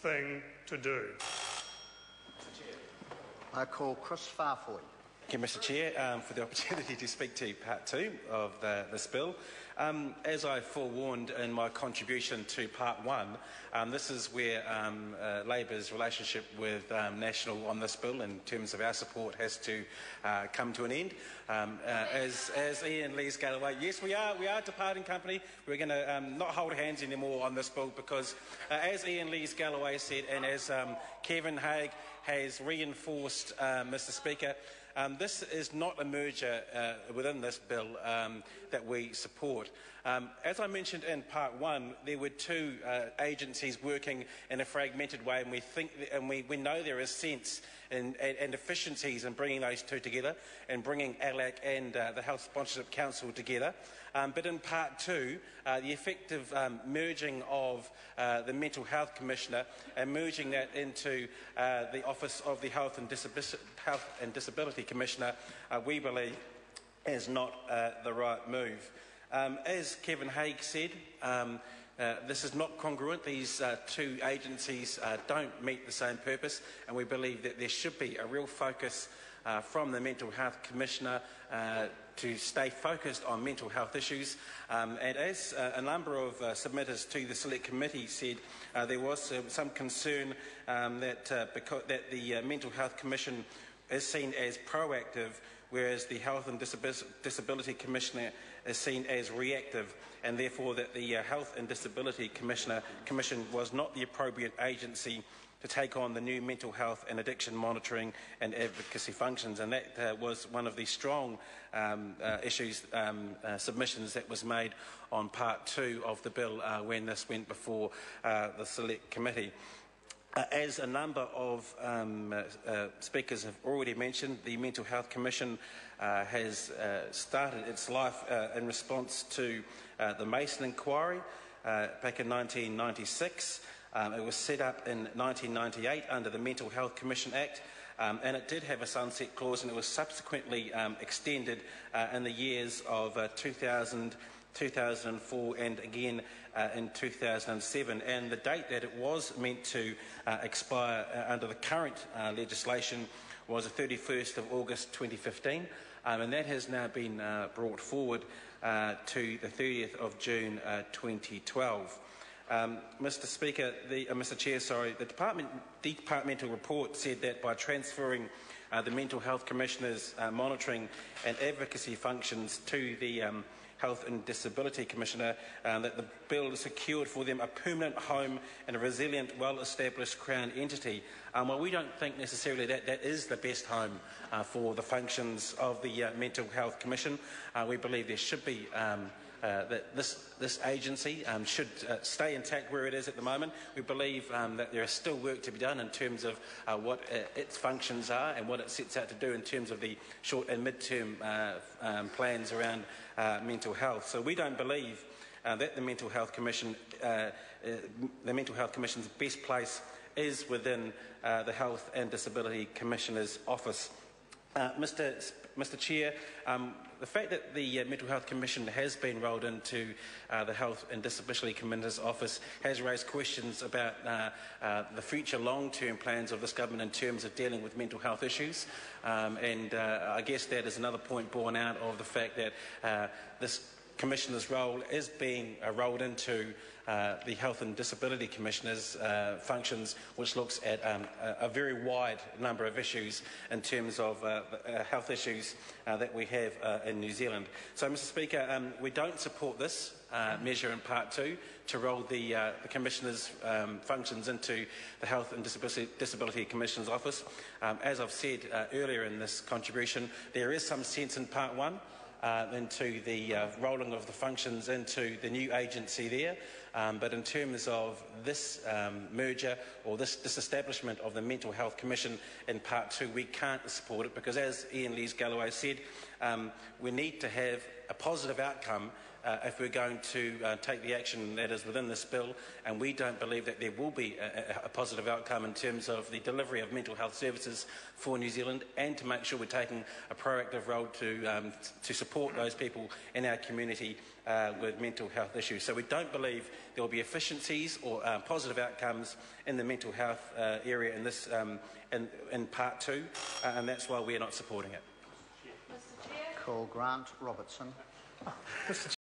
thing to do. I call Chris Farfoy. Thank you, Mr Chair, for the opportunity to speak to Part 2 of this bill. As I forewarned in my contribution to Part 1, this is where Labour's relationship with National on this bill, in terms of our support, has to come to an end. As Ian Lees-Galloway, yes, we are departing company. We're going to not hold hands anymore on this bill because, as Ian Lees-Galloway said, and as Kevin Haig has reinforced, Mr Speaker, this is not a merger within this bill that we support. As I mentioned in Part 1, there were two agencies working in a fragmented way, and we think we know there is sense and efficiencies in bringing those two together and bringing ALAC and the Health Sponsorship Council together. But in Part 2, the effective merging of the Mental Health Commissioner and merging that into the Office of the Health and Disability Commissioner, we believe is not the right move. As Kevin Haig said, this is not congruent. These two agencies don't meet the same purpose, and we believe that there should be a real focus from the Mental Health Commissioner to stay focused on mental health issues. And as a number of submitters to the Select Committee said, there was some concern that the Mental Health Commission is seen as proactive, whereas the Health and Disability Commissioner is seen as reactive, and therefore that the Health and Disability Commission was not the appropriate agency to take on the new mental health and addiction monitoring and advocacy functions. And that was one of the strong submissions that was made on Part 2 of the bill when this went before the Select Committee. As a number of speakers have already mentioned, the Mental Health Commission has started its life in response to the Mason inquiry back in 1996. It was set up in 1998 under the Mental Health Commission Act, and it did have a sunset clause, and it was subsequently extended in the years of 2000, 2004 and again in 2007, and the date that it was meant to expire under the current legislation was the 31st of August 2015, and that has now been brought forward to the 30th of June 2012. Mr Chair, the departmental report said that by transferring the Mental Health Commissioner's monitoring and advocacy functions to the Health and Disability Commissioner, that the bill secured for them a permanent home and a resilient, well-established Crown entity. Well, we don't think necessarily that that is the best home for the functions of the Mental Health Commission. We believe there should be that this agency should stay intact where it is at the moment. We believe that there is still work to be done in terms of what its functions are and what it sets out to do in terms of the short and mid-term plans around mental health. So we don't believe that the Mental Health Commission, the Mental Health Commission's best place is within the Health and Disability Commissioner's office. Mr Chair, the fact that the Mental Health Commission has been rolled into the Health and Disability Commissioner's office has raised questions about the future long-term plans of this government in terms of dealing with mental health issues, and I guess that is another point borne out of the fact that this Commissioner's role is being rolled into the Health and Disability Commissioner's functions, which looks at a very wide number of issues in terms of health issues that we have in New Zealand. So, Mr Speaker, we don't support this measure in Part 2 to roll the Commissioner's functions into the Health and Disability Commissioner's office. As I've said earlier in this contribution, there is some sense in Part 1 into the rolling of the functions into the new agency there. But in terms of this merger or this establishment of the Mental Health Commission in Part 2, we can't support it because, as Ian Lees-Galloway said, we need to have a positive outcome if we're going to take the action that is within this bill, and we don't believe that there will be a positive outcome in terms of the delivery of mental health services for New Zealand, and to make sure we're taking a proactive role to support those people in our community with mental health issues. So we don't believe there will be efficiencies or positive outcomes in the mental health area in this in part 2, and that's why we're not supporting it. Call Grant Robertson. Mr